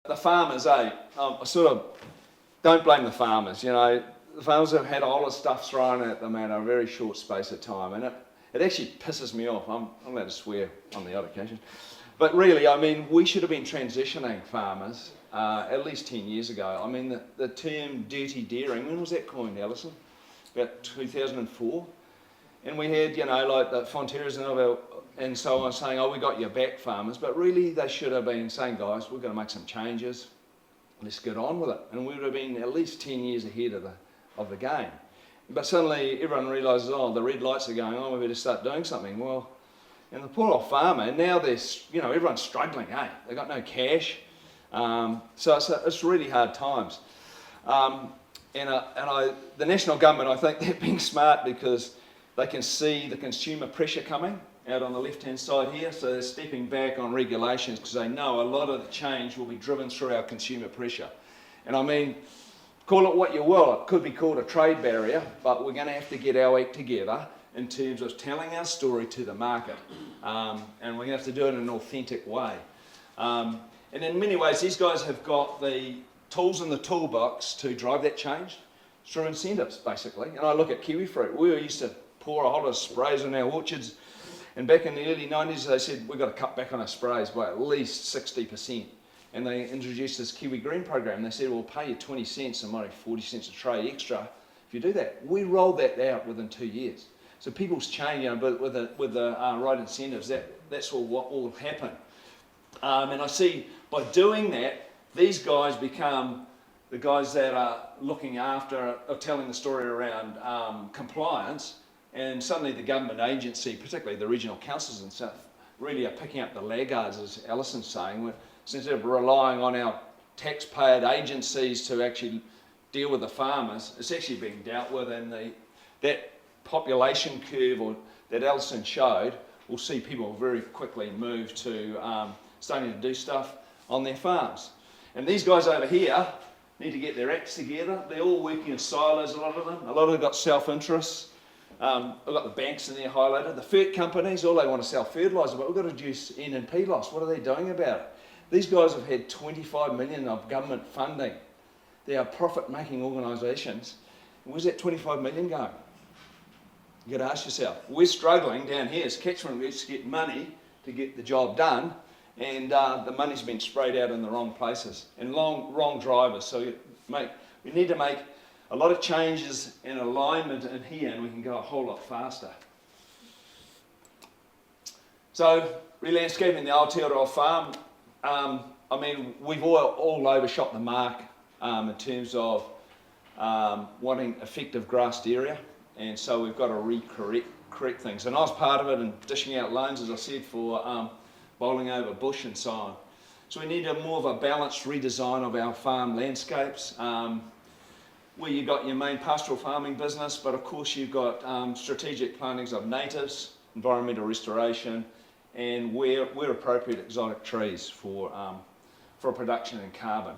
the farmers, I sort of don't blame the farmers. You know, the farmers have had all this stuff thrown at them in a very short space of time, and it actually pisses me off. I'm allowed to swear on the odd occasion. But really, I mean, we should have been transitioning farmers at least 10 years ago. I mean, the term dirty dairying, when was that coined, Alison? About 2004. And we had, you know, like the Fonterras and so on saying, oh, we got your back, farmers. But really, they should have been saying, guys, we're going to make some changes. Let's get on with it. And we would have been at least 10 years ahead of the game. But suddenly, everyone realises, oh, the red lights are going on, we better start doing something. Well, and the poor old farmer, now you know, everyone's struggling, eh? They've got no cash. So it's really hard times. The national government, I think they're being smart because they can see the consumer pressure coming out on the left-hand side here, so they're stepping back on regulations because they know a lot of the change will be driven through our consumer pressure. And I mean, call it what you will, it could be called a trade barrier, but we're going to have to get our act together in terms of telling our story to the market. And we're going to have to do it in an authentic way. And in many ways, these guys have got the tools in the toolbox to drive that change through incentives, basically. And I look at Kiwifruit. We used to pour a whole lot of sprays in our orchards. And back in the early 90s, they said, we've got to cut back on our sprays by at least 60%. And they introduced this Kiwi Green program. They said, we'll pay you 20 cents and maybe 40 cents a tray extra if you do that. We rolled that out within 2 years. So people's change, you know, but with the right incentives, that's what will happen. And I see by doing that, these guys become the guys that are looking after or telling the story around compliance, and suddenly the government agency, particularly the regional councils and stuff, really are picking up the laggards, as Alison's saying. Instead of relying on our taxpayer agencies to actually deal with the farmers, it's actually being dealt with, and that population curve that Alison showed will see people very quickly move to starting to do stuff on their farms. And these guys over here need to get their acts together. They're all working in silos, a lot of them. A lot of them got self-interests. I've got the banks in there highlighted. The FERT companies, all they want to sell fertiliser, but we've got to reduce N&P loss. What are they doing about it? These guys have had 25 million of government funding. They are profit-making organisations. Where's that 25 million going? You've got to ask yourself. We're struggling down here as catchment areas to get money to get the job done, and the money's been sprayed out in the wrong places and wrong drivers. So we need to make a lot of changes and alignment in here, and we can go a whole lot faster. So re-landscaping the Aotearoa farm, I mean, we've all overshot the mark in terms of wanting effective grassed area, and so we've got to correct things. And I was part of it in dishing out loans, as I said, for bowling over bush and so on. So we need more of a balanced redesign of our farm landscapes, where you've got your main pastoral farming business, but of course you've got strategic plantings of natives, environmental restoration, and where appropriate, exotic trees for production in carbon.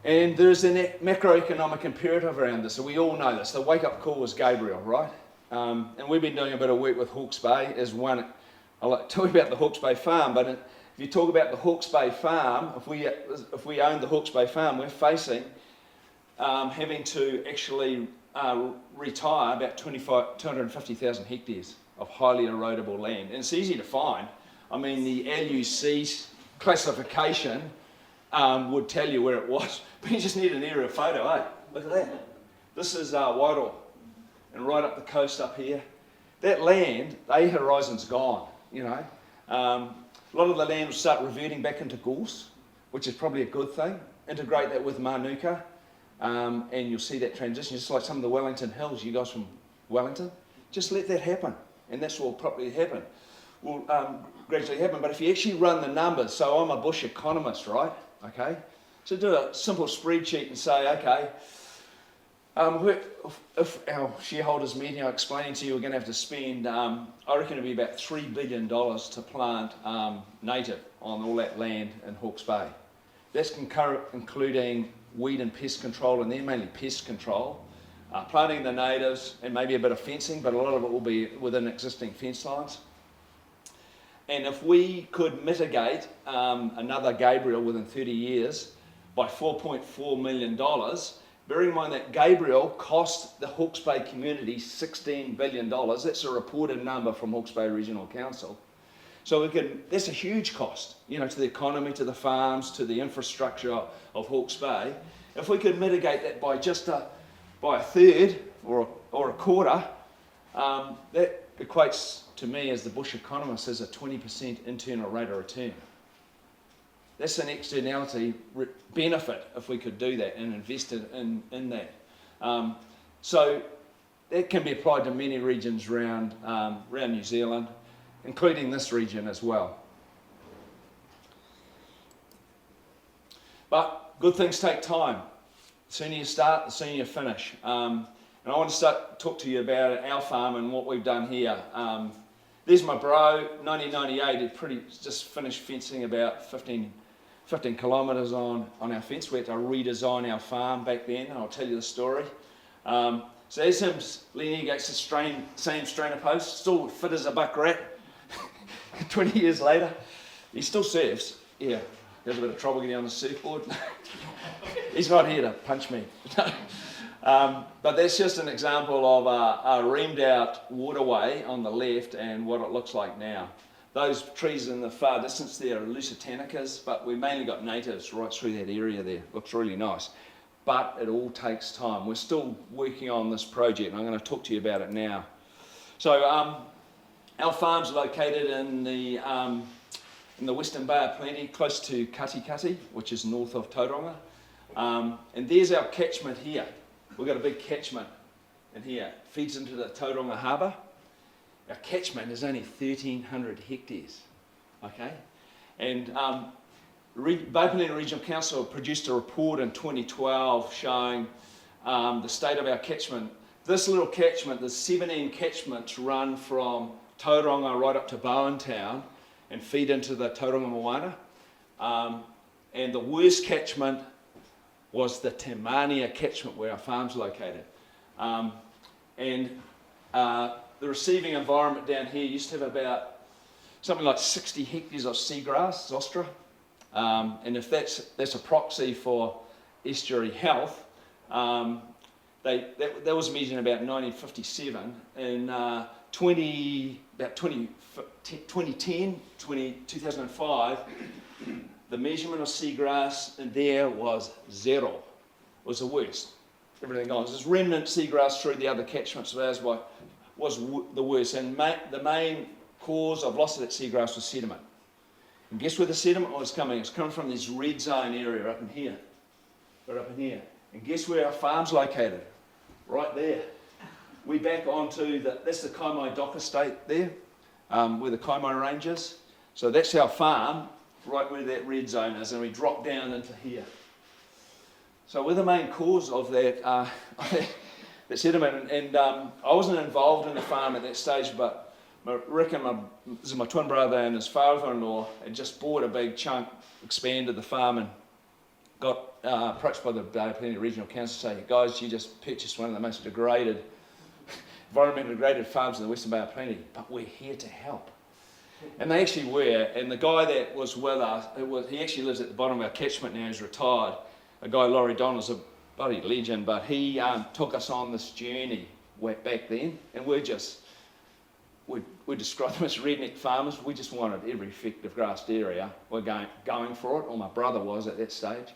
And there's a macroeconomic imperative around this, so we all know this. The wake-up call was Gabriel, right? And we've been doing a bit of work with Hawke's Bay as one. I like to talk about the Hawke's Bay farm, but if you talk about the Hawke's Bay farm, if we own the Hawke's Bay farm, we're facing having to actually retire about 250,000 hectares of highly erodible land. And it's easy to find. I mean, the LUC classification would tell you where it was, but you just need an aerial photo, eh? Look at that. This is Whitehall, and right up the coast up here. That land, the horizon's gone, you know. A lot of the land will start reverting back into gorse, which is probably a good thing. Integrate that with Manuka, and you'll see that transition, just like some of the Wellington Hills, you guys from Wellington. Just let that happen, and that's what will probably happen. Will gradually happen, but if you actually run the numbers, so I'm a bush economist, right? Okay, so do a simple spreadsheet and say, okay, if our shareholders meeting are explaining to you we're going to have to spend, I reckon it'll be about $3 billion to plant native on all that land in Hawke's Bay. That's including weed and pest control, and they're mainly pest control, planting the natives and maybe a bit of fencing, but a lot of it will be within existing fence lines. And if we could mitigate another Gabriel within 30 years by $4.4 million, bearing in mind that Gabriel cost the Hawke's Bay community $16 billion. That's a reported number from Hawke's Bay Regional Council. So that's a huge cost, to the economy, to the farms, to the infrastructure of Hawke's Bay. If we could mitigate that by by a third or a quarter, that equates to me, as the Bush economist, as a 20% internal rate of return. That's an externality benefit if we could do that and invest in that. So that can be applied to many regions around New Zealand, including this region as well. But good things take time. The sooner you start, the sooner you finish. And I want to talk to you about our farm and what we've done here. There's my bro, 1998, he'd just finished fencing about 15 kilometres on our fence. We had to redesign our farm back then, and I'll tell you the story. So there's him leaning against the same strainer post, still fit as a buck rat. 20 years later, he still surfs. Yeah, he has a bit of trouble getting on the surfboard. He's not here to punch me. But that's just an example of a reamed out waterway on the left and what it looks like now. Those trees in the far distance there are Lusitanicas, but we mainly got natives right through that area there. Looks really nice. But it all takes time. We're still working on this project, and I'm going to talk to you about it now. So our farm's located in the Western Bay of Plenty, close to Katikati, which is north of Tauranga. And there's our catchment here. We've got a big catchment in here. It feeds into the Tauranga Harbour. Our catchment is only 1,300 hectares, okay? And Bay Plenty Regional Council produced a report in 2012 showing the state of our catchment. This little catchment, the 17 catchments run from Tauranga right up to Bowen Town and feed into the Tauranga Moana. And the worst catchment was the Temania catchment where our farm's located. The receiving environment down here used to have about something like 60 hectares of seagrass, zostra. And if that's a proxy for estuary health, that was measured in about 1957. In 2005, the measurement of seagrass in there was 0. It was the worst. Everything else. There's remnant seagrass through the other catchments, so that's why was the worst. And the main cause of loss of that seagrass was sediment. And guess where the sediment was coming? It's coming from this red zone area up in here. Right up in here. And guess where our farm's located? Right there. We back onto that's the Kaimai Dock Estate there, where the Kaimai Range is. So that's our farm, right where that red zone is, and we drop down into here. So we're the main cause of that, that sediment, and I wasn't involved in the farm at that stage, but Rick and this is my twin brother and his father-in-law had just bought a big chunk, expanded the farm, and got approached by the Bay Plenty Regional Council to say, guys, you just purchased one of the most degraded, environmentally degraded farms in the Western Bay of Plenty, but we're here to help. And they actually were, and the guy that was with us, he actually lives at the bottom of our catchment now, he's retired. A guy, Laurie Donald's a bloody legend, but he took us on this journey back then, and we describe them as redneck farmers. We just wanted every effective grassed area. We're going for it, or my brother was at that stage.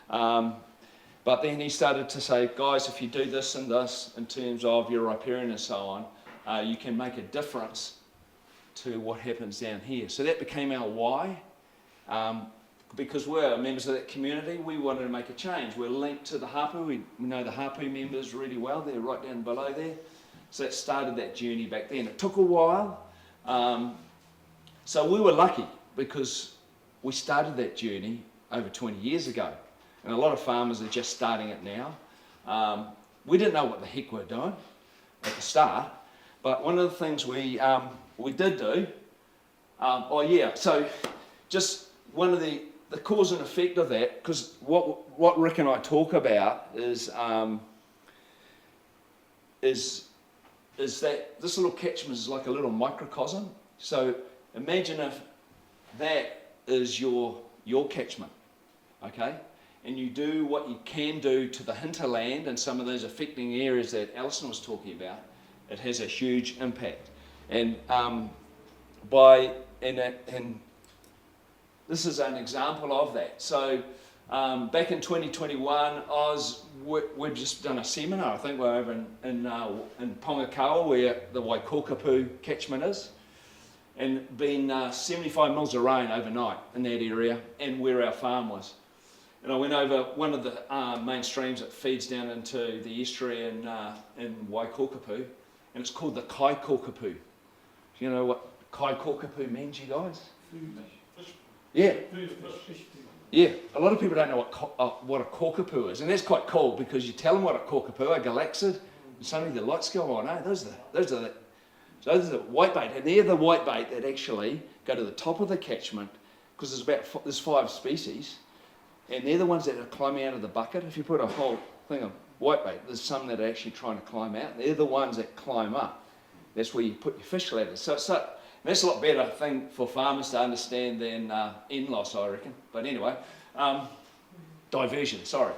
But then he started to say, guys, if you do this and this in terms of your riparian and so on, you can make a difference to what happens down here. So that became our why. Because we're members of that community, we wanted to make a change. We're linked to the Hapu. We know the Hapu members really well. They're right down below there. So that started that journey back then. It took a while. So we were lucky because we started that journey over 20 years ago. And a lot of farmers are just starting it now. We didn't know what the heck we were doing at the start. But one of the things we did do, so just one of the cause and effect of that, because what Rick and I talk about is that this little catchment is like a little microcosm. So Imagine if that is your catchment, okay? And you do what you can do to the hinterland and some of those affecting areas that Alison was talking about, it has a huge impact. And this is an example of that. So back in 2021, we've just done a seminar. I think we're over in Pukekauri, where the Waikokapu catchment is, and been 75 mils of rain overnight in that area and where our farm was. And I went over one of the main streams that feeds down into the estuary in Waikokapu, and it's called the Kaikokapu. Do you know what Kaikokapu means, you guys? Yeah. Yeah, a lot of people don't know what a kōkapu is, and that's quite cool because you tell them what a kōkapu, a galaxid, and suddenly the lights go on. Those are the whitebait, and they're the whitebait that actually go to the top of the catchment because there's 5 species, and they're the ones that are climbing out of the bucket. If you put a whole thing of whitebait, there's some that are actually trying to climb out. They're the ones that climb up. That's where you put your fish ladders. So that's a lot better thing for farmers to understand than in-loss, I reckon. But anyway, diversion, sorry.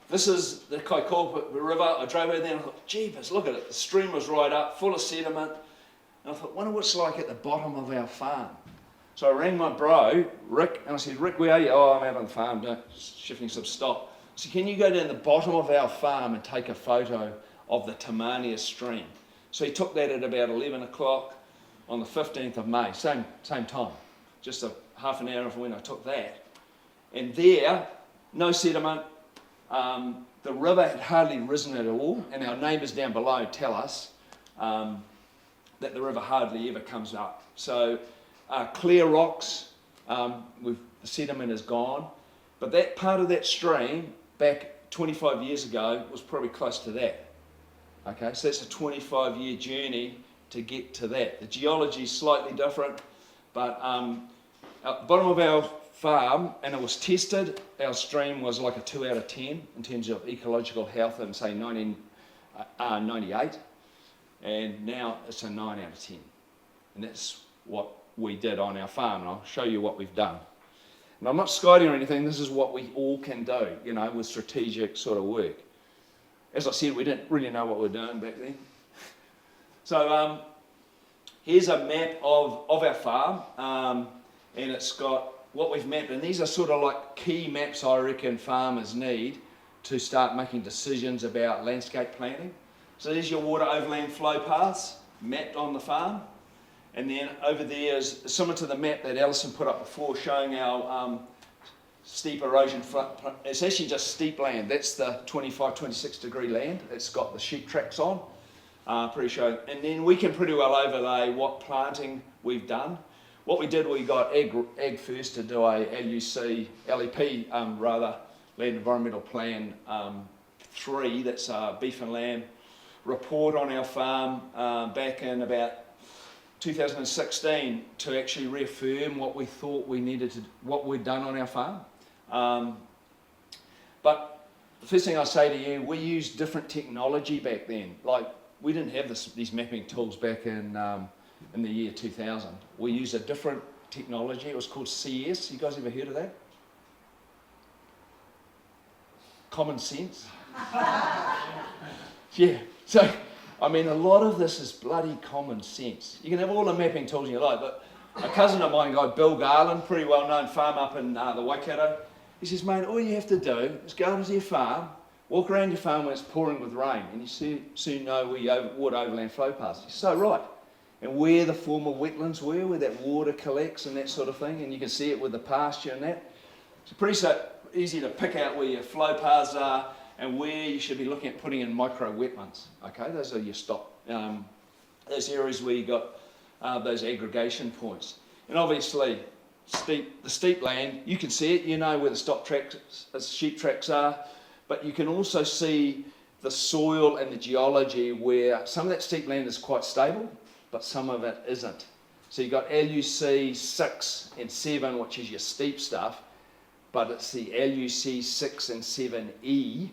This is the Kaikokapu River. I drove over there and I thought, jeepers, look at it. The stream was right up, full of sediment. And I thought, wonder what it's like at the bottom of our farm. So I rang my bro, Rick, and I said, Rick, where are you? Oh, I'm out on the farm, shifting some stock. I said, can you go down the bottom of our farm and take a photo of the Tamania stream? So he took that at about 11 o'clock on the 15th of May, same time, just a half an hour from when I took that. And there, no sediment, the river had hardly risen at all, and our neighbours down below tell us that the river hardly ever comes up. So clear rocks, the sediment is gone, but that part of that stream back 25 years ago was probably close to that. Okay, so that's a 25-year journey to get to that. The geology is slightly different, but at the bottom of our farm, and it was tested, our stream was like a 2 out of 10 in terms of ecological health in, say, 1998, and now it's a 9 out of 10. And that's what we did on our farm, and I'll show you what we've done. And I'm not skying or anything, this is what we all can do, you know, with strategic sort of work. As I said, we didn't really know what we were doing back then. So here's a map of our farm, and it's got what we've mapped, and these are sort of like key maps I reckon farmers need to start making decisions about landscape planting. So there's your water overland flow paths mapped on the farm, and then over there is similar to the map that Alison put up before showing our steep erosion. It's actually just steep land. That's the 25, 26 degree land. It's got the sheep tracks on. Pretty sure. And then we can pretty well overlay what planting we've done. What we did, we got Ag First to do a LEP, Land Environmental Plan 3, that's a beef and lamb report on our farm back in about 2016 to actually reaffirm what we thought we needed to, what we'd done on our farm. But the first thing I say to you, we used different technology back then. Like, we didn't have these mapping tools back in the year 2000. We used a different technology. It was called CS. You guys ever heard of that? Common sense. Yeah. So, I mean, a lot of this is bloody common sense. You can have all the mapping tools you like, but a cousin of mine, guy Bill Garland, pretty well-known farm up in the Waikato, he says, mate, all you have to do is go into your farm, walk around your farm when it's pouring with rain, and you soon know where your water overland flow paths. He's so right. And where the former wetlands were, where that water collects and that sort of thing, and you can see it with the pasture and that. It's pretty easy to pick out where your flow paths are and where you should be looking at putting in micro wetlands. Okay, those are your those areas where you got those aggregation points. And obviously, the steep land, you can see it, you know where the sheep tracks are, but you can also see the soil and the geology where some of that steep land is quite stable, but some of it isn't. So you've got LUC 6 and 7, which is your steep stuff, but it's the LUC 6 and 7E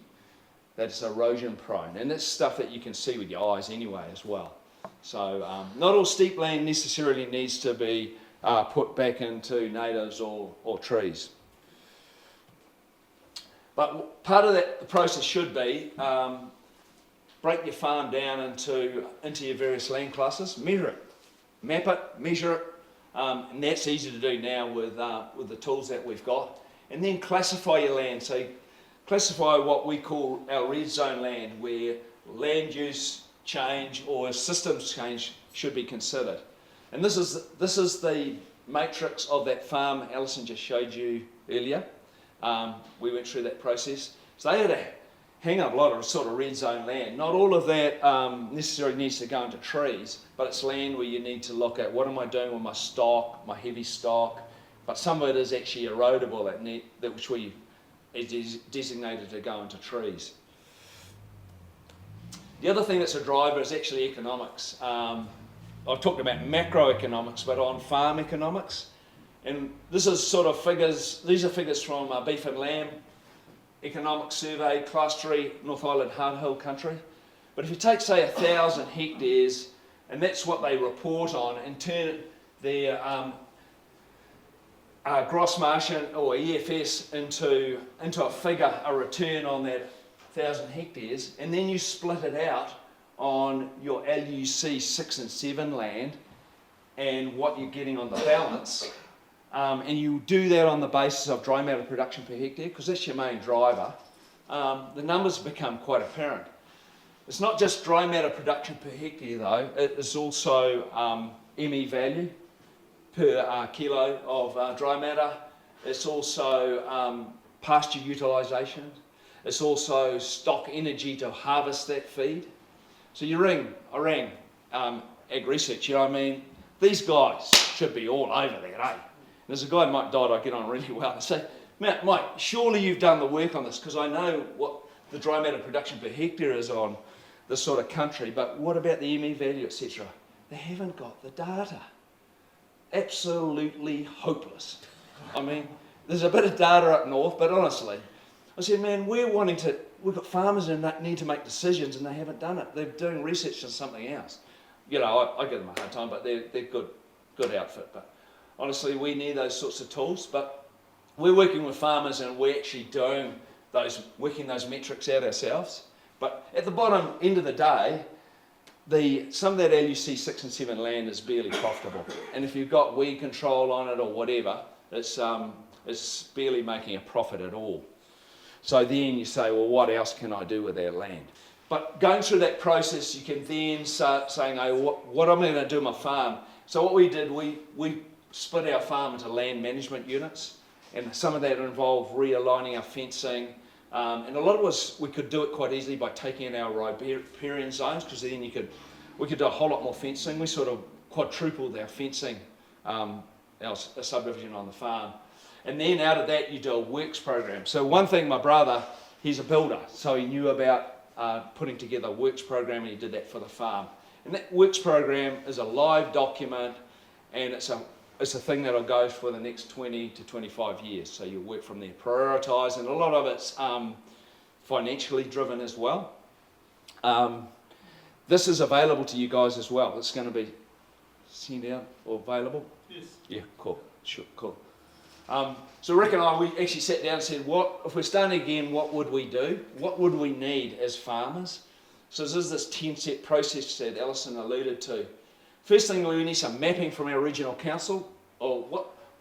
that's erosion prone. And that's stuff that you can see with your eyes anyway as well. So not all steep land necessarily needs to be put back into natives or trees. But part of that, the process should be break your farm down into your various land classes, measure it, map it, measure it, and that's easy to do now with the tools that we've got. And then classify your land. So classify what we call our red zone land, where land use change or systems change should be considered. And this is the matrix of that farm Alison just showed you earlier. We went through that process. So they had a hang up a lot of sort of red zone land. Not all of that necessarily needs to go into trees, but it's land where you need to look at what am I doing with my stock, my heavy stock, but some of it is actually erodible, which is designated to go into trees. The other thing that's a driver is actually economics. I've talked about macroeconomics, but on farm economics. And this is sort of figures, these are figures from Beef and Lamb Economic Survey, Class 3, North Island Hard Hill Country. But if you take, say, 1,000 hectares, and that's what they report on, and turn their gross margin or EFS into a figure, a return on that 1,000 hectares, and then you split it out on your LUC 6 and 7 land and what you're getting on the balance, and you do that on the basis of dry matter production per hectare, because that's your main driver, the numbers become quite apparent. It's not just dry matter production per hectare though, it is also ME value per kilo of dry matter. It's also pasture utilisation. It's also stock energy to harvest that feed. So I rang Ag Research, you know what I mean? These guys should be all over that, eh? And there's a guy, Mike Dodd, I get on really well, and say, Mike, surely you've done the work on this, because I know what the dry matter production per hectare is on this sort of country, but what about the ME value, etc.? They haven't got the data. Absolutely hopeless. I mean, there's a bit of data up north, but honestly, I said, man, we've got farmers that need to make decisions and they haven't done it. They're doing research on something else. You know, I give them a hard time, but they're good outfit. But honestly, we need those sorts of tools. But we're working with farmers and we're actually working those metrics out ourselves. But at the bottom end of the day, some of that LUC 6 and 7 land is barely profitable. And if you've got weed control on it or whatever, it's barely making a profit at all. So then you say, well, what else can I do with that land? But going through that process, you can then start saying, oh, what am I going to do with my farm? So what we did, we split our farm into land management units, and some of that involved realigning our fencing, and a lot of us, we could do it quite easily by taking in our riparian zones, because then we could do a whole lot more fencing. We sort of quadrupled our fencing, our subdivision on the farm. And then out of that, you do a works program. So one thing, my brother, he's a builder, so he knew about putting together a works program, and he did that for the farm. And that works program is a live document, and it's a thing that'll go for the next 20 to 25 years. So you work from there, prioritise, and a lot of it's financially driven as well. This is available to you guys as well. It's going to be sent out or available? Yes. Yeah, cool. Sure, cool. So Rick and I, we actually sat down and said, if we're starting again, what would we do? What would we need as farmers? So this is this 10-step process that Alison alluded to. First thing, we need some mapping from our regional council. Or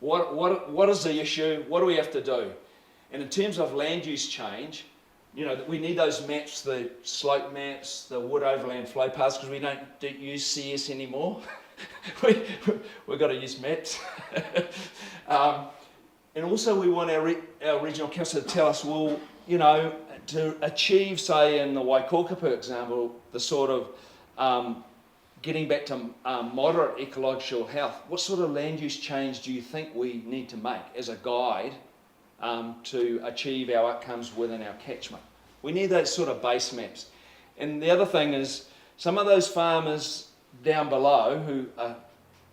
what is the issue? What do we have to do? And in terms of land use change, you know, we need those maps, the slope maps, the wood overland flow paths, because we don't use CS anymore. We've got to use maps. And also we want our regional council to tell us, well, you know, to achieve, say, in the Waikoka, for example, the sort of getting back to moderate ecological health, what sort of land use change do you think we need to make as a guide to achieve our outcomes within our catchment? We need those sort of base maps. And the other thing is, some of those farmers down below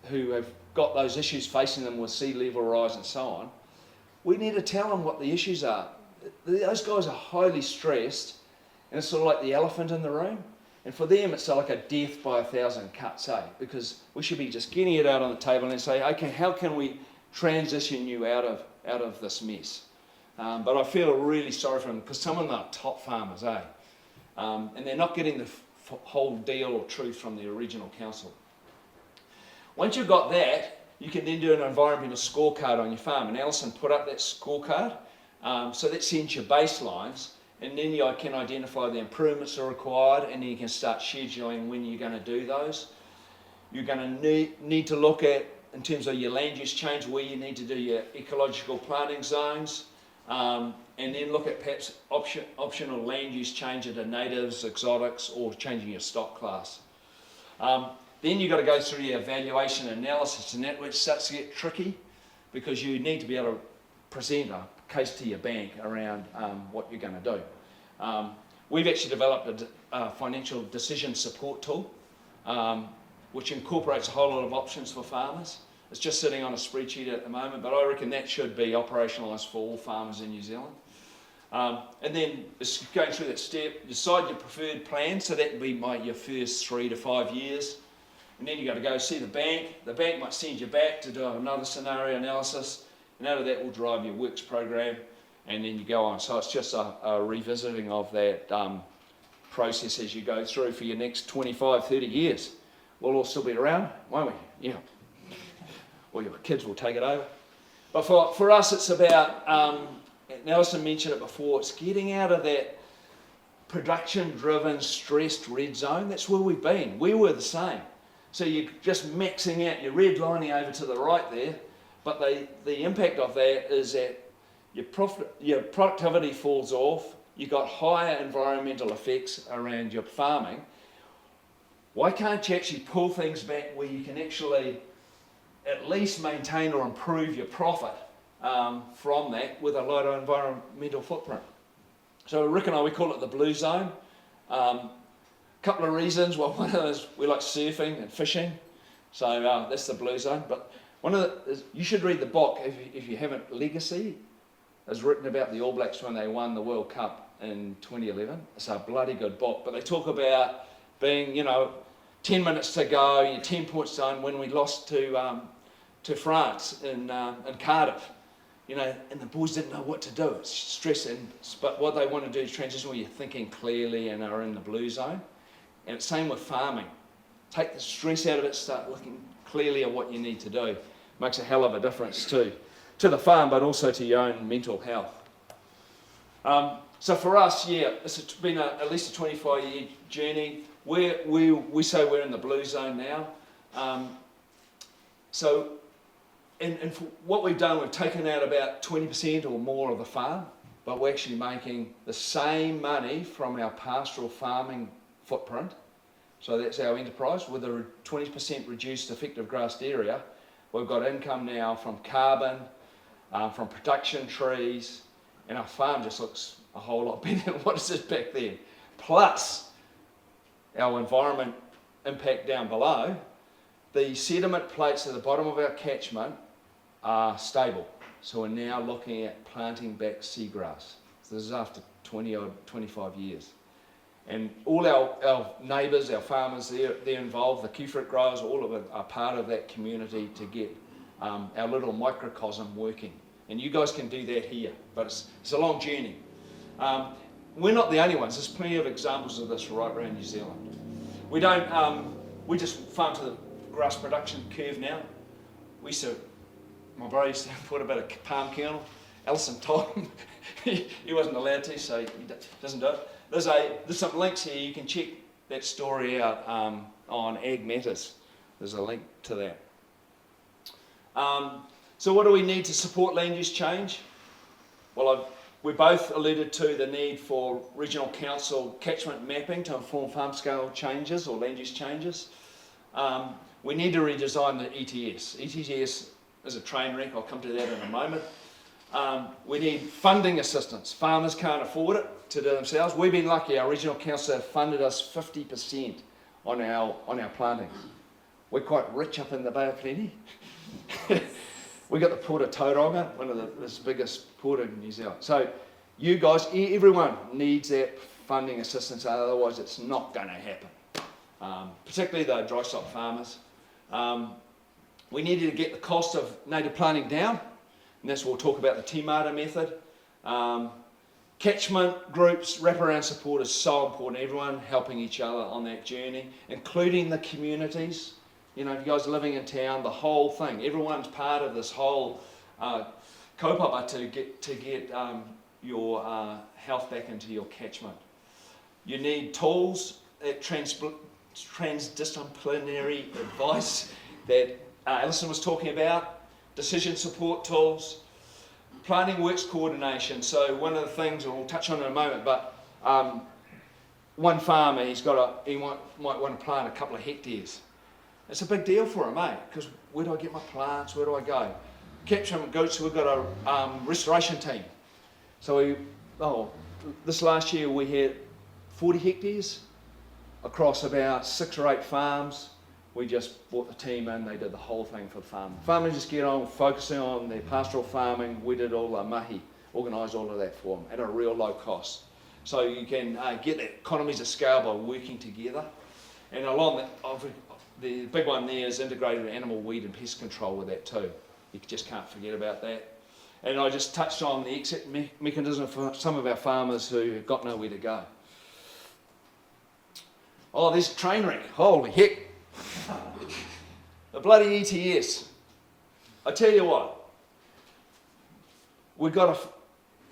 who have got those issues facing them with sea level rise and so on, we need to tell them what the issues are. Those guys are highly stressed, and it's sort of like the elephant in the room. And for them, it's like a death by 1,000 cuts, because we should be just getting it out on the table and say, okay, how can we transition you out of this mess? But I feel really sorry for them, because some of them are top farmers, and they're not getting the whole deal or truth from the original council. Once you've got that, you can then do an environmental scorecard on your farm, and Alison put up that scorecard, so that sends you baselines, and then you can identify the improvements that are required, and then you can start scheduling when you're going to do those. You're going to need to look at, in terms of your land use change, where you need to do your ecological planting zones, and then look at perhaps optional land use change into natives, exotics, or changing your stock class. Then you've got to go through your evaluation analysis, and that which starts to get tricky, because you need to be able to present a case to your bank around what you're going to do. We've actually developed a financial decision support tool, which incorporates a whole lot of options for farmers. It's just sitting on a spreadsheet at the moment, but I reckon that should be operationalised for all farmers in New Zealand. And then it's going through that step, decide your preferred plan, so that would be your first 3 to 5 years. And then you've got to go see the bank. The bank might send you back to do another scenario analysis, and out of that will drive your works program, and then you go on. So it's just a revisiting of that process as you go through for your next 25, 30 years. We'll all still be around, won't we? Yeah. Or your kids will take it over. But for us, it's about, Alison mentioned it before, it's getting out of that production-driven, stressed red zone. That's where we've been. We were the same. So you're just maxing out, you're redlining over to the right there, but the impact of that is that your productivity falls off, you've got higher environmental effects around your farming. Why can't you actually pull things back where you can actually at least maintain or improve your profit from that with a lighter environmental footprint? So Rick and I, we call it the blue zone. Couple of reasons. Well, one of those, we like surfing and fishing, so that's the blue zone. But you should read the book if you haven't. Legacy is written about the All Blacks when they won the World Cup in 2011. It's a bloody good book. But they talk about being, 10 minutes to go, you're 10 points down when we lost to France in Cardiff. And the boys didn't know what to do. It's stressing. But what they want to do is transition where you're thinking clearly and are in the blue zone. And it's same with farming. Take the stress out of it, start looking clearly at what you need to do. Makes a hell of a difference to the farm, but also to your own mental health. So for us, it's been at least a 25-year journey. We say we're in the blue zone now. And for what we've done, we've taken out about 20% or more of the farm, but we're actually making the same money from our pastoral farming footprint. So that's our enterprise with a 20% reduced effective grassed area. We've got income now from carbon, from production trees, and our farm just looks a whole lot better than what it is back then. Plus our environment impact down below, the sediment plates at the bottom of our catchment are stable. So we're now looking at planting back seagrass. So this is after 20 or 25 years. And all our neighbours, our farmers, they're involved, the Kiwifruit growers, all of it are part of that community to get our little microcosm working. And you guys can do that here, but it's a long journey. We're not the only ones. There's plenty of examples of this right around New Zealand. We just farm to the grass production curve now. My brother used to put about a palm kernel. Alison told him he wasn't allowed to, so he doesn't do it. There's some links here. You can check that story out on Ag Matters. There's a link to that. So what do we need to support land use change? Well, we both alluded to the need for regional council catchment mapping to inform farm scale changes or land use changes. We need to redesign the ETS. ETS is a train wreck. I'll come to that in a moment. We need funding assistance. Farmers can't afford it to do themselves. We've been lucky. Our regional council have funded us 50% on our plantings. We're quite rich up in the Bay of Plenty. We got the Port of Tauranga, one of the biggest port in New Zealand. So you guys, everyone needs that funding assistance, otherwise it's not going to happen, particularly the dry stock farmers. We needed to get the cost of native planting down, and that's what we'll talk about, the Tīmata method. Catchment groups, wraparound support is so important, everyone helping each other on that journey, including the communities. You know, if you guys are living in town, the whole thing, everyone's part of this whole kaupapa to get your health back into your catchment. You need tools, transdisciplinary advice that Alison was talking about, decision support tools, planting works coordination. So one of the things, and we'll touch on in a moment, but one farmer, he might want to plant a couple of hectares. It's a big deal for him, because where do I get my plants, where do I go? Catchment groups, we've got a restoration team. So this last year we had 40 hectares across about 6 or 8 farms. We just brought the team in, they did the whole thing for the farm. Farmers just get on focusing on their pastoral farming. We did all the mahi, organised all of that for them at a real low cost. So you can get the economies of scale by working together. And along that, the big one there is integrated animal, weed and pest control with that too. You just can't forget about that. And I just touched on the exit mechanism for some of our farmers who have got nowhere to go. Oh, there's a train wreck, holy heck. The bloody ETS. I tell you what, we've got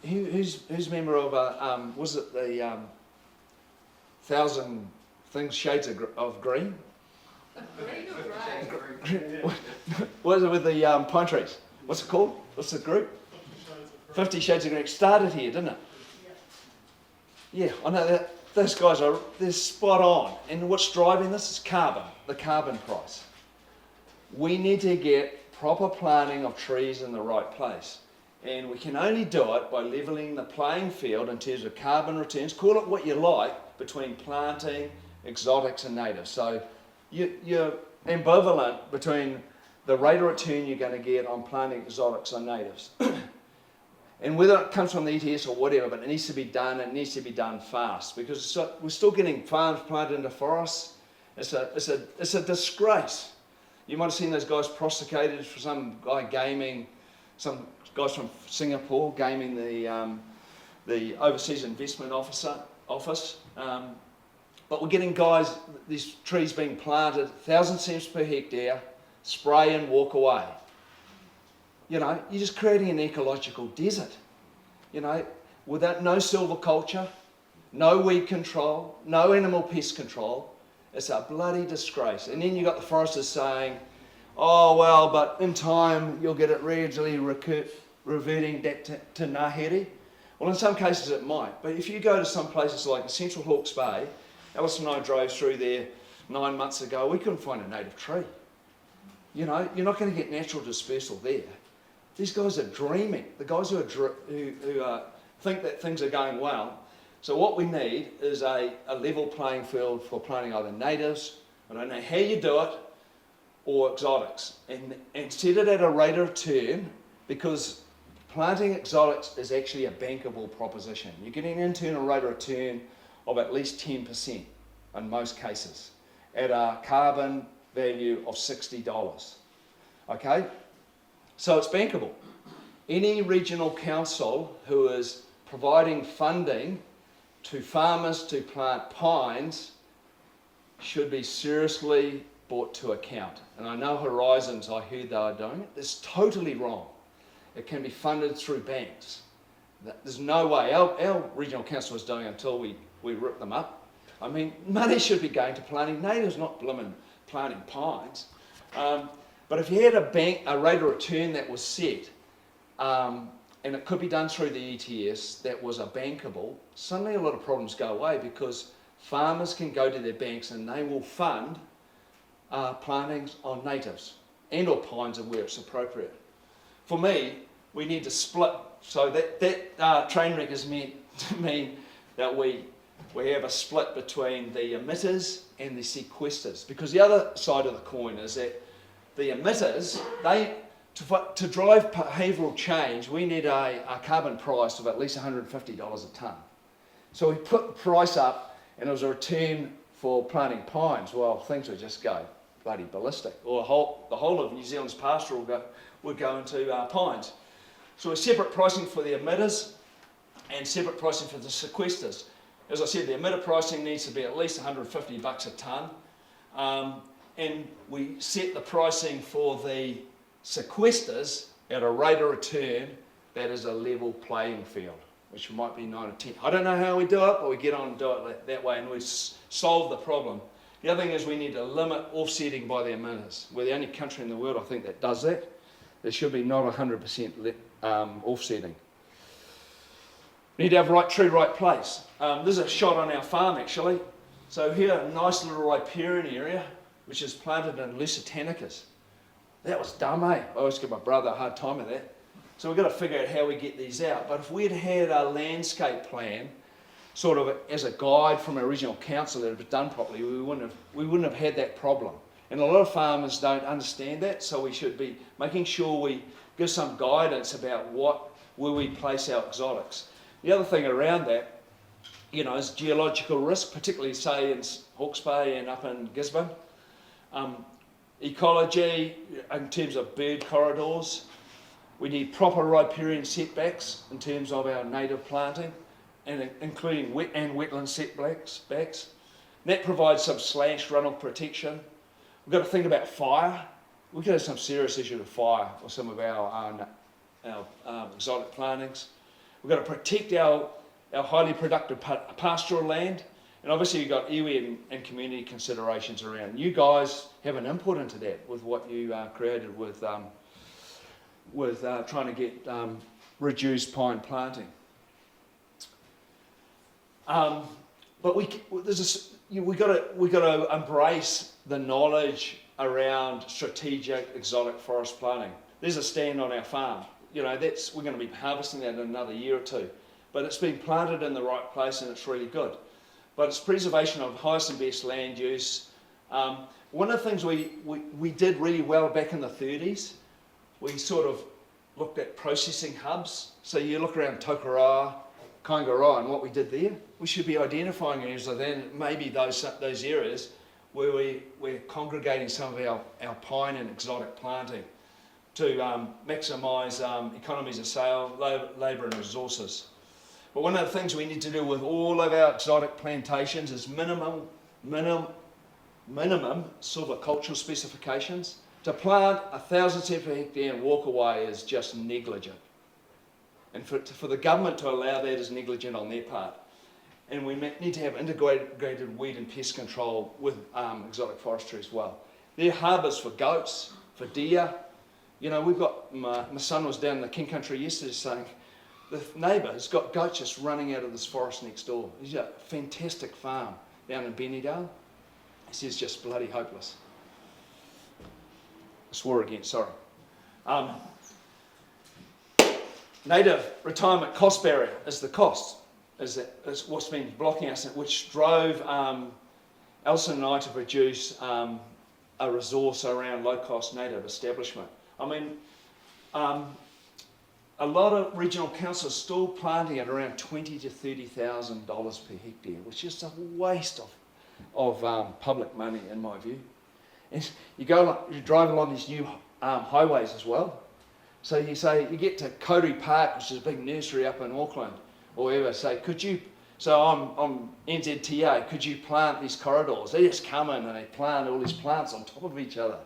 who's a member of was it the 1,000 things shades of green? Green or grey? What is it with the pine trees? What's it called? What's the group? 50 Shades of Green. Started here, didn't it? Yeah, I know that. Those guys they're spot on. And what's driving this is carbon, the carbon price. We need to get proper planting of trees in the right place. And we can only do it by levelling the playing field in terms of carbon returns, call it what you like, between planting, exotics and natives. So you're ambivalent between the rate of return you're going to get on planting exotics or natives. And whether it comes from the ETS or whatever, but it needs to be done, it needs to be done fast, because we're still getting farms planted into forests. It's a disgrace. You might have seen those guys prosecuted for some guy gaming, some guys from Singapore gaming the Overseas Investment Office. But we're getting guys, these trees being planted, 1,000 cents per hectare, spray and walk away. You know, you're just creating an ecological desert. You know, without no silviculture, no weed control, no animal pest control. It's a bloody disgrace. And then you got the foresters saying, oh well, but in time you'll get it gradually reverting back to Ngāhere. Well, in some cases it might, but if you go to some places like Central Hawke's Bay, Alice and I drove through there 9 months ago, we couldn't find a native tree. You know, you're not going to get natural dispersal there. These guys are dreaming. The guys who think that things are going well. So what we need is a level playing field for planting either natives, I don't know how you do it, or exotics. And set it at a rate of return, because planting exotics is actually a bankable proposition. You're getting an internal rate of return of at least 10% in most cases, at a carbon value of $60. Okay? So it's bankable. Any regional council who is providing funding to farmers to plant pines should be seriously brought to account. And I know Horizons, I heard they are doing it. It's totally wrong. It can be funded through banks. There's no way. Our regional council was doing it until we ripped them up. I mean, money should be going to planting natives, not blooming planting pines. But if you had a rate of return that was set, and it could be done through the ETS, that was a bankable, suddenly a lot of problems go away, because farmers can go to their banks and they will fund plantings on natives and or pines where it's appropriate. For me, we need to split, so that train wreck is meant to mean that we have a split between the emitters and the sequesters, because the other side of the coin is that the emitters, to drive behavioural change, we need a carbon price of at least $150 a tonne. So we put the price up, and it was a return for planting pines. Well, things would just go bloody ballistic. Or the whole of New Zealand's pastoral would go into pines. So a separate pricing for the emitters and separate pricing for the sequesters. As I said, the emitter pricing needs to be at least $150 a tonne. And we set the pricing for the sequesters at a rate of return that is a level playing field, which might be 9 or 10. I don't know how we do it, but we get on and do it that way, and we solve the problem. The other thing is we need to limit offsetting by the emitters. We're the only country in the world, I think, that does that. There should be not 100% offsetting. We need to have true right place. This is a shot on our farm, actually. So here, a nice little riparian area, which is planted in Lusitanicus. That was dumb, eh? I always give my brother a hard time with that. So we've got to figure out how we get these out. But if we'd had a landscape plan, sort of as a guide from our regional council that had been done properly, we wouldn't have had that problem. And a lot of farmers don't understand that, so we should be making sure we give some guidance about where we place our exotics. The other thing around that, is geological risk, particularly say in Hawke's Bay and up in Gisborne. Ecology, in terms of bird corridors. We need proper riparian setbacks in terms of our native planting, and including wetland setbacks. That provides some slashed runoff protection. We've got to think about fire. We've got some serious issue with fire for some of our exotic plantings. We've got to protect our highly productive pastoral land, and obviously you've got iwi and community considerations around. You guys have an input into that with what you created with trying to get reduced pine planting. But we got to embrace the knowledge around strategic exotic forest planting. There's a stand on our farm. We're going to be harvesting that in another year or two. But it's been planted in the right place and it's really good. But it's preservation of highest and best land use. One of the things we did really well back in the 30s, we sort of looked at processing hubs. So you look around Tokoroa, Kaingaroa, and what we did there, we should be identifying areas like that, maybe those areas where we're congregating some of our pine and exotic planting to maximise economies of scale, labour and resources. But one of the things we need to do with all of our exotic plantations is minimum silvicultural specifications. To plant 1,000 cents per hectare and walk away is just negligent. And for the government to allow that is negligent on their part. And we need to have integrated weed and pest control with exotic forestry as well. They're harbours for goats, for deer. We've got, my son was down in the King Country yesterday saying, the neighbour has got goats just running out of this forest next door. He's got a fantastic farm down in Bennydale. He says just bloody hopeless. I swore again, sorry. Native retirement cost barrier is the cost. Is what's been blocking us, which drove Alison and I to produce a resource around low-cost native establishment. I mean, a lot of regional councils are still planting at around $20,000 to $30,000 per hectare, which is a waste of public money, in my view. And you drive along these new highways as well. So you get to Kauri Park, which is a big nursery up in Auckland, or wherever. Say, I'm NZTA, could you plant these corridors? They just come in and they plant all these plants on top of each other.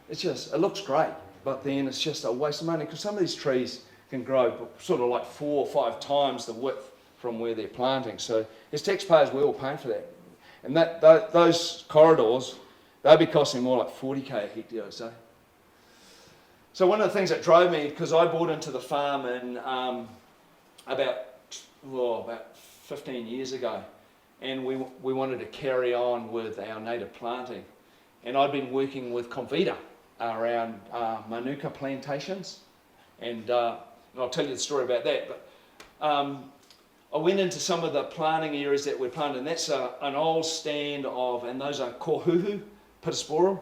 It looks great, but then it's just a waste of money because some of these trees can grow sort of like 4 or 5 times the width from where they're planting. So as taxpayers, we're all paying for that. And those corridors, they'll be costing more like 40k a hectare, I'd say. So one of the things that drove me, because I bought into the farm in about 15 years ago, and we wanted to carry on with our native planting. And I'd been working with Convita around Manuka plantations, and I'll tell you the story about that. But I went into some of the planting areas that we're planting, and that's an old stand and those are Kohuhu, Pittosporum,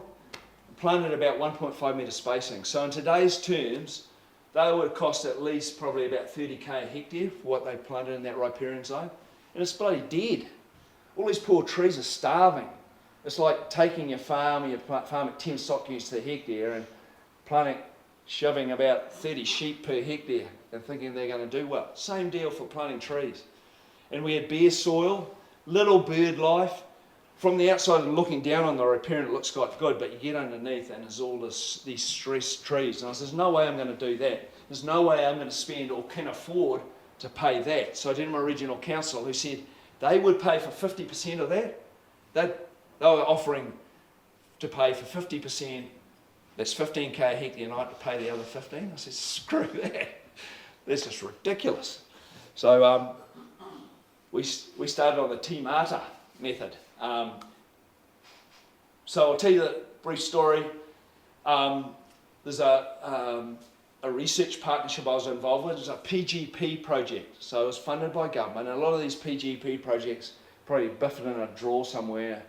planted about 1.5 metre spacing. So in today's terms, they would cost at least probably about 30k a hectare for what they planted in that riparian zone. and it's bloody dead. All these poor trees are starving. It's like taking your farm at 10 stock units to the hectare and shoving about 30 sheep per hectare and thinking they're going to do well. Same deal for planting trees. And we had bare soil, little bird life. From the outside looking down on the riparian, it looks quite good, but you get underneath and there's all these stressed trees. And I said, there's no way I'm going to do that. There's no way I'm going to spend or can afford to pay that. So I did my regional council who said they would pay for 50% of that. They were offering to pay for 50%. That's 15k a hectare, and I had to pay the other 15. I said, screw that. That's just ridiculous. So we started on the Timata method. So I'll tell you the brief story. There's a research partnership I was involved with. It was a PGP project. So it was funded by government. And a lot of these PGP projects probably biffed in a drawer somewhere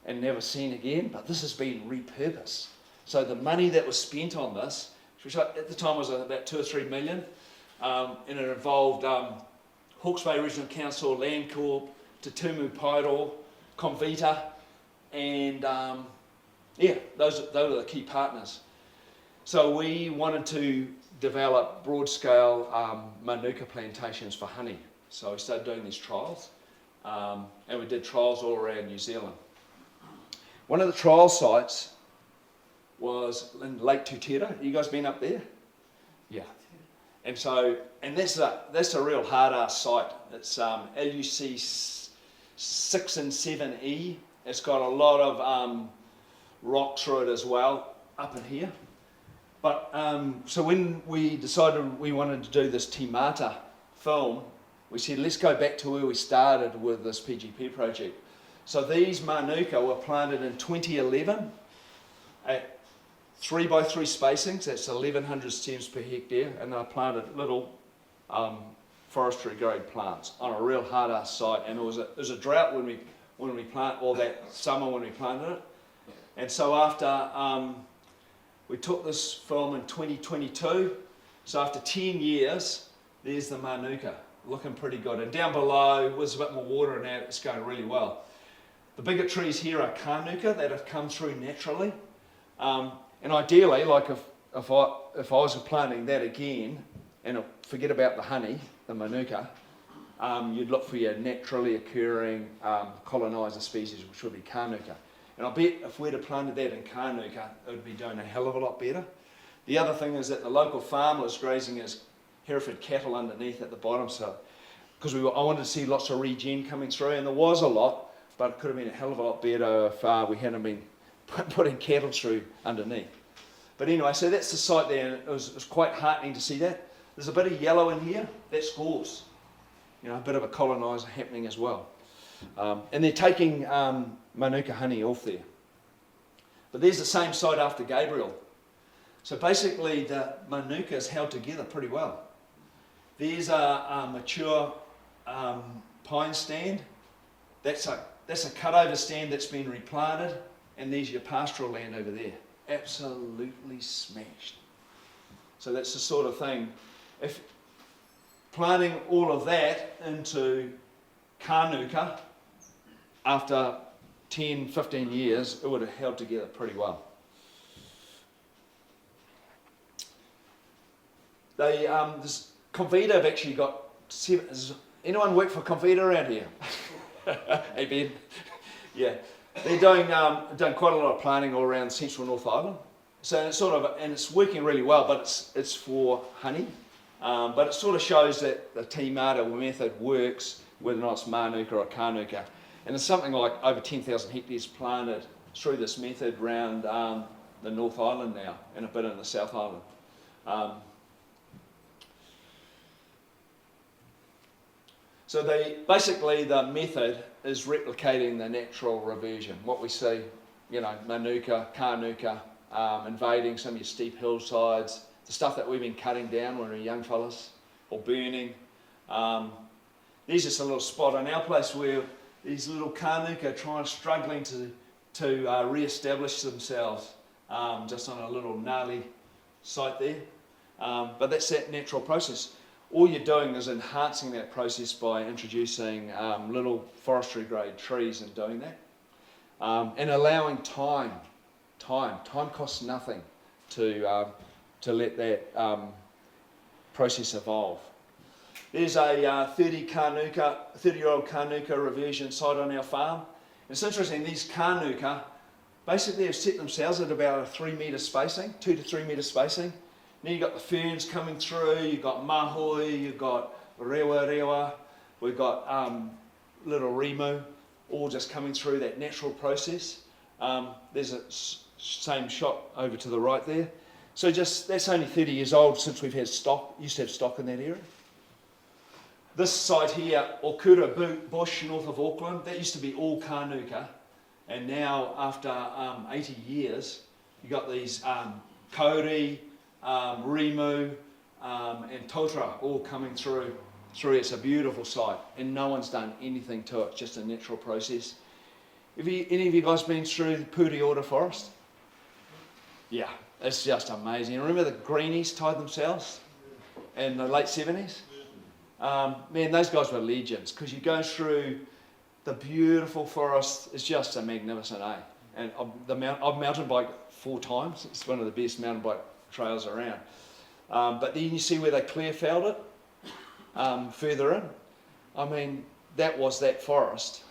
and never seen again. But this has been repurposed. So the money that was spent on this, which at the time was about 2 or 3 million, and it involved Hawke's Bay Regional Council, Landcorp, Te Tumu Pairo, Comvita, and those were the key partners. So we wanted to develop broad-scale Manuka plantations for honey. So we started doing these trials, and we did trials all around New Zealand. One of the trial sites was in Lake Tutera. You guys been up there? Yeah. And that's a real hard-ass site. It's LUC 6 and 7E. It's got a lot of rock through it as well, up in here. But so when we decided we wanted to do this Timata film, we said let's go back to where we started with this PGP project. So these Manuka were planted in 2011 at 3x3 spacings. That's 1,100 stems per hectare, and they were planted little forestry grade plants on a real hard ass site. And it was a drought when we planted, or that summer when we planted it. And so after we took this film in 2022, so after 10 years, there's the Manuka, looking pretty good. And down below was a bit more water, and now it's going really well. The bigger trees here are Manuka that have come through naturally. And ideally, like if I was planting that again, and forget about the honey, the Manuka, you'd look for your naturally occurring coloniser species, which would be Manuka. And I bet if we'd have planted that in Manuka, it would be doing a hell of a lot better. The other thing is that the local farmer was grazing his Hereford cattle underneath at the bottom, so because I wanted to see lots of regen coming through, and there was a lot, but it could have been a hell of a lot better if we hadn't been putting cattle through underneath. But anyway, so that's the site there, and it was quite heartening to see that. There's a bit of yellow in here, that's gorse. You know, a bit of a coloniser happening as well. And they're taking Manuka honey off there. But there's the same site after Gabriel. So basically the Manuka is held together pretty well. There's a mature pine stand. That's a cut-over stand that's been replanted, and there's your pastoral land over there. Absolutely smashed. So that's the sort of thing. If planting all of that into Manuka, after 10, 15 years, it would have held together pretty well. Comvita have actually got 7. Does anyone work for Comvita around here? Hey Ben. Yeah. They're doing quite a lot of planting all around central North Island. So it's and it's working really well, but it's for honey. But it sort of shows that the Timata method works, whether or not it's Manuka or Manuka. And there's something like over 10,000 hectares planted through this method around the North Island now, and a bit in the South Island. So basically the method is replicating the natural reversion. What we see, Manuka, Manuka, invading some of your steep hillsides, the stuff that we've been cutting down when we were young fellas, or burning. There's just a little spot on our place where these little Manuka struggling to re-establish themselves, just on a little gnarly site there. But that's that natural process. all you're doing is enhancing that process by introducing little forestry grade trees and doing that. And allowing time. Time costs nothing to let that process evolve. There's a 30-year-old Manuka reversion site on our farm. It's interesting, these Manuka basically have set themselves at about a 3 metre spacing, 2 to 3 metre spacing. Then you've got the ferns coming through, you've got mahoi, you've got rewa, we've got little rimu, all just coming through that natural process. There's a same shot over to the right there. So that's only 30 years old since we've had stock, used to have stock in that area. This site here, Okura Bush, north of Auckland, that used to be all Manuka, and now after 80 years, you've got these kauri, rimu, and totra all coming through. It's a beautiful site, and no one's done anything to it, just a natural process. Have any of you guys been through the Pukekauri Forest? Yeah, it's just amazing. Remember the greenies tied themselves in the late 70s? Man, those guys were legends, because you go through the beautiful forest. It's just a magnificent, eh? And I've mountain biked 4 times. It's one of the best mountain bike trails around. But then you see where they clear felled it further in. I mean, that was that forest,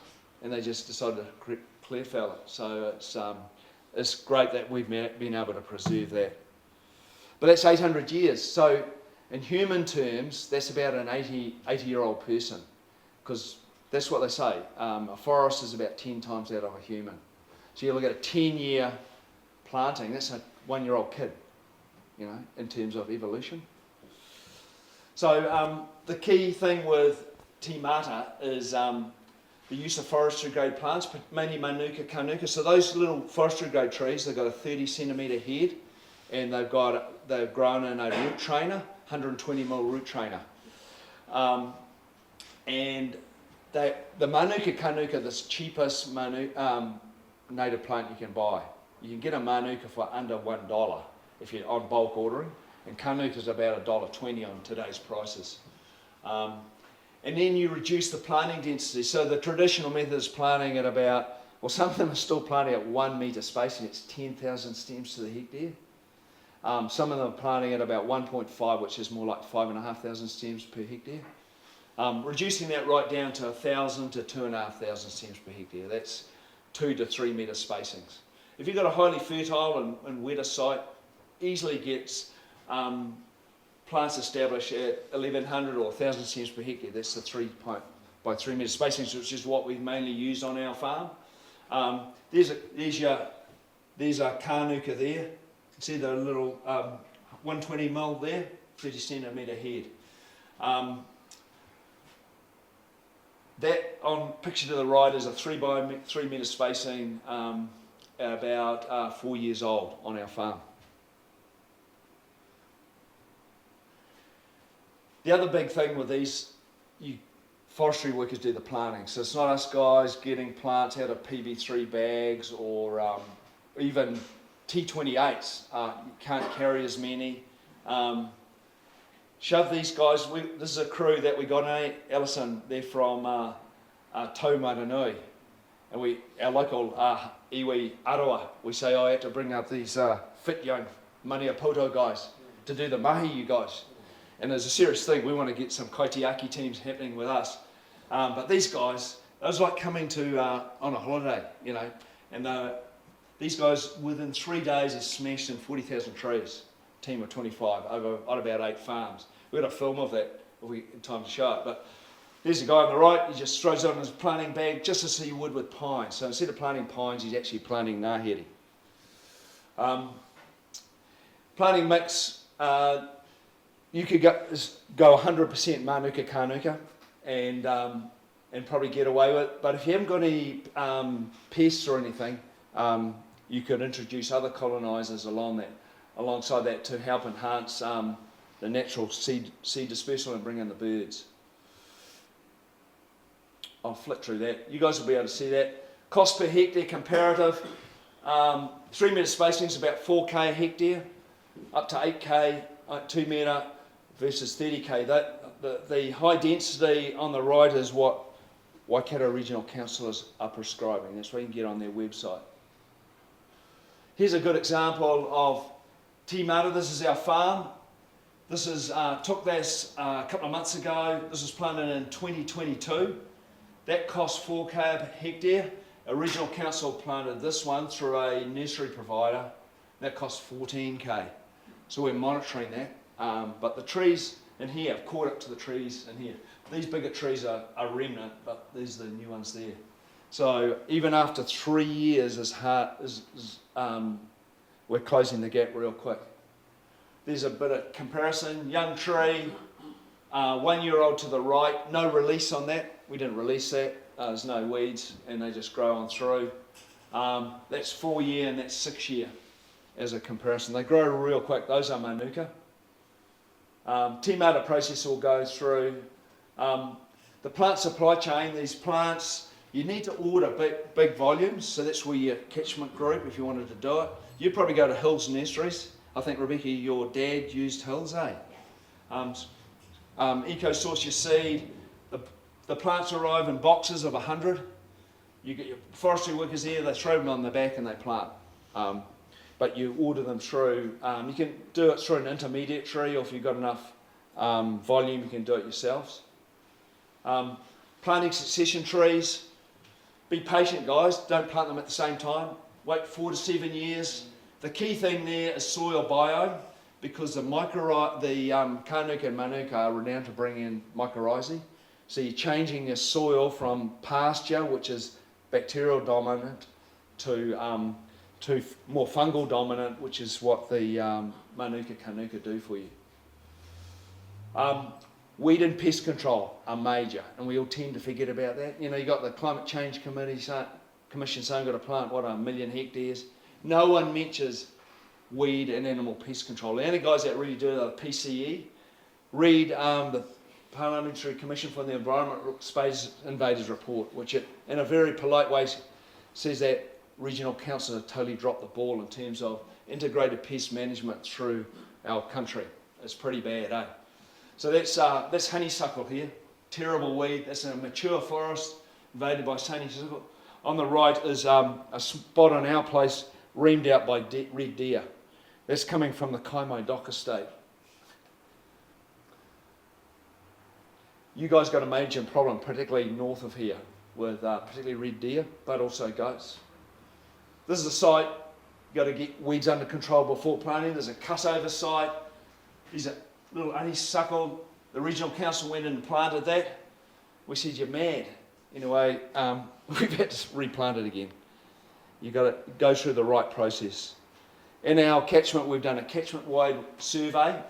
and they just decided to clear fell it. So it's great that we've been able to preserve that. But that's 800 years. So in human terms, that's about an 80-year-old person, because that's what they say. A forest is about 10 times that of a human. So you look at a 10-year planting, that's a 1-year-old kid, you know, in terms of evolution. So the key thing with Timata is the use of forestry grade plants, but mainly Manuka. So those little forestry grade trees, they've got a 30 centimetre head, and they've grown in a root trainer, 120mm root trainer. And the Manuka, the cheapest native plant you can buy. You can get a Manuka for under $1 if you're on bulk ordering, and Manuka is about $1.20 on today's prices. And then you reduce the planting density. So the traditional method is planting at about, well, some of them are still planting at 1 metre spacing. It's 10,000 stems to the hectare. Some of them are planting at about 1.5, which is more like 5,500 stems per hectare. Reducing that right down to 1,000 to 2,500 stems per hectare. That's 2 to 3 metre spacings. If you've got a highly fertile and wetter site, easily gets plants established at 1,100 or 1,000 stems per hectare. That's the 3 by 3 metre spacings, which is what we've mainly used on our farm. There's a Manuka there. You can see the little 120mm there, 30 centimetre head. That on picture to the right is a 3 by 3 metre spacing, about 4 years old on our farm. The other big thing with these, forestry workers do the planting. So it's not us guys getting plants out of PB3 bags or even T28s. You can't carry as many. Shove these guys. This is a crew that we got in Ellison. They're from Taumaranui. And our local iwi Arawa, we say, I had to bring up these fit young Maniapoto guys to do the mahi, you guys. And there's a serious thing, we want to get some kaitiaki teams happening with us. But these guys, it was like coming to on a holiday, you know. And these guys, within 3 days, have smashed in 40,000 trees. Team of 25 on about 8 farms. We've got a film of that if we have time to show it. But there's a guy on the right, he just throws it on his planting bag just as he would with pines. So instead of planting pines, he's actually planting ngahere. Planting mix, you could go 100% Manuka and probably get away with it. But if you haven't got any pests or anything, you could introduce other colonisers alongside that to help enhance the natural seed dispersal and bring in the birds. I'll flick through that. You guys will be able to see that. Cost per hectare comparative. 3 metre spacing is about 4k a hectare, up to 8k, 2 metre versus 30k. the high density on the right is what Waikato Regional Councillors are prescribing. That's what you can get on their website. Here's a good example of Tīmata. This is our farm. This is took this a couple of months ago. This was planted in 2022. That cost 4K per hectare. A regional council planted this one through a nursery provider. That cost 14K. So we're monitoring that. But the trees in here have caught up to the trees in here. These bigger trees are remnant, but these are the new ones there. So even after 3 years we're closing the gap real quick. There's a bit of comparison. Young tree, 1 year old to the right, no release on that. We didn't release that. There's no weeds and they just grow on through. That's 4 year and that's 6 year as a comparison. They grow real quick. Those are Manuka. Tīmata process will go through. The plant supply chain, these plants, you need to order big volumes, so that's where your catchment group, if you wanted to do it. You'd probably go to Hills Nurseries. I think, Rebecca, your dad used Hills, eh? Eco-source your seed. The plants arrive in boxes of 100. You get your forestry workers here, they throw them on the back and they plant. But you order them through, you can do it through an intermediate tree, or if you've got enough volume, you can do it yourselves. Planting succession trees, be patient guys, don't plant them at the same time. Wait 4 to 7 years. The key thing there is soil biome, because the Kanuka and Manuka are renowned to bring in mycorrhizae. So you're changing your soil from pasture, which is bacterial dominant, to more fungal dominant, which is what the Manuka Kanuka do for you. Weed and pest control are major, and we all tend to forget about that. You know, you got the Climate Change Commission saying got to plant, 1 million hectares. No one mentions weed and animal pest control. The only guys that really do it are the PCE. Read the Parliamentary Commission for the Environment Space Invaders report, which it, in a very polite way, says that regional councils have totally dropped the ball in terms of integrated pest management through our country. It's pretty bad, eh? So that's honeysuckle here, terrible weed. That's a mature forest invaded by honeysuckle. On the right is a spot on our place reamed out by red deer. That's coming from the Kaimai Dock estate. You guys got a major problem, particularly north of here, with particularly red deer, but also goats. This is a site, you've got to get weeds under control before planting. There's a cut-over site. These are little honeysuckle. The regional council went in and planted that. We said, you're mad. Anyway, we've had to replant it again. You've got to go through the right process. In our catchment, we've done a catchment-wide survey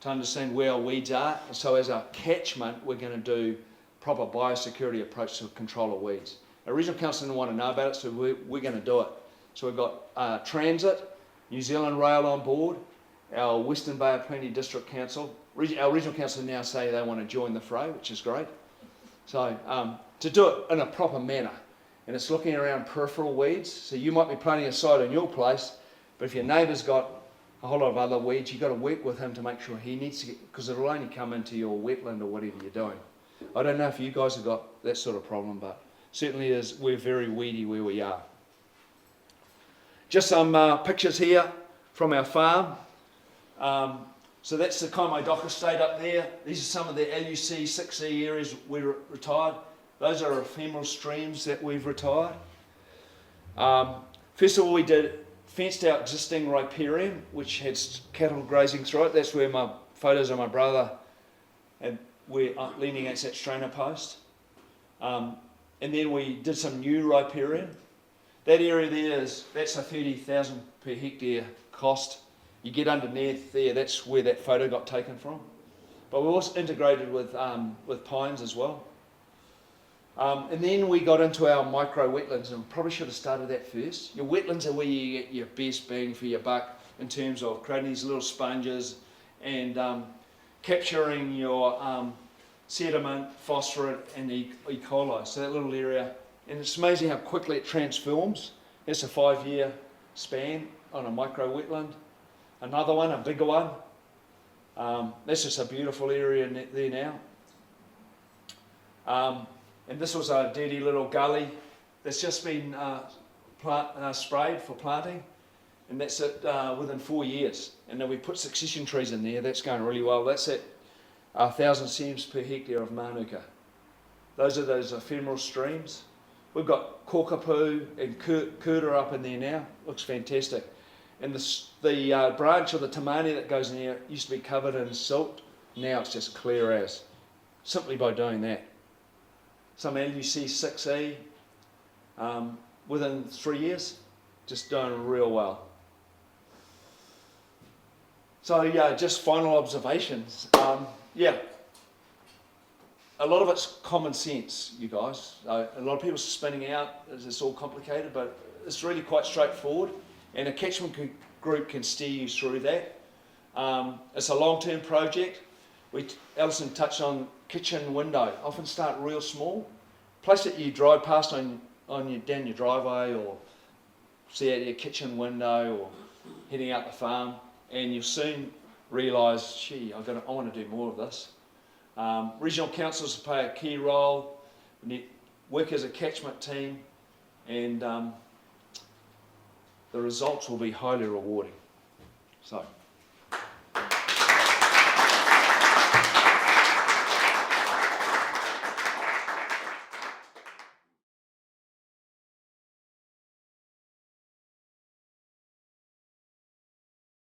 to understand where our weeds are. And so as our catchment, we're going to do proper biosecurity approach to control of weeds. Our regional council didn't want to know about it, so we're going to do it. So we've got Transit, New Zealand Rail on board, our Western Bay of Plenty District Council. Our regional council now say they want to join the fray, which is great. So to do it in a proper manner, and it's looking around peripheral weeds. So you might be planting a site on your place, but if your neighbour's got a whole lot of other weeds, you've got to work with him to make sure he needs to get, because it'll only come into your wetland or whatever you're doing. I don't know if you guys have got that sort of problem, but certainly we're very weedy where we are. Just some pictures here from our farm. So that's the Kaimai Dock estate up there. These are some of the LUC 6E areas we retired. Those are ephemeral streams that we've retired. First of all, we did fenced out existing riparian, which had cattle grazing through it. That's where my photos of my brother, and we're leaning against that strainer post. And then we did some new riparian. That area there that's a 30,000 per hectare cost. You get underneath there, that's where that photo got taken from. But we also integrated with pines as well. And then we got into our micro wetlands, and probably should have started that first. Your wetlands are where you get your best bang for your buck in terms of creating these little sponges and capturing your sediment, phosphorus and E. coli. So that little area, and it's amazing how quickly it transforms. That's a 5-year span on a micro wetland. Another one, a bigger one. That's just a beautiful area there now. And this was a dirty little gully that's just been sprayed for planting, and that's it within 4 years. And then we put succession trees in there. That's going really well. That's at 1,000 cms per hectare of Manuka. Those are those ephemeral streams. We've got Kokapoo and Kurta up in there now. Looks fantastic. And the branch of the Tamani that goes in there used to be covered in silt. Now it's just clear as, simply by doing that. Some LUC 6E within 3 years, just doing real well. So yeah, just final observations. Yeah, a lot of it's common sense, you guys. A lot of people are spinning out as it's all complicated, but it's really quite straightforward, and a catchment group can steer you through that. It's a long-term project. Alison touched on kitchen window. Often start real small. Place that you drive past down your driveway, or see out your kitchen window, or heading out the farm, and you'll soon realise, gee, I want to do more of this. Regional councils play a key role. We need work as a catchment team, and the results will be highly rewarding. So.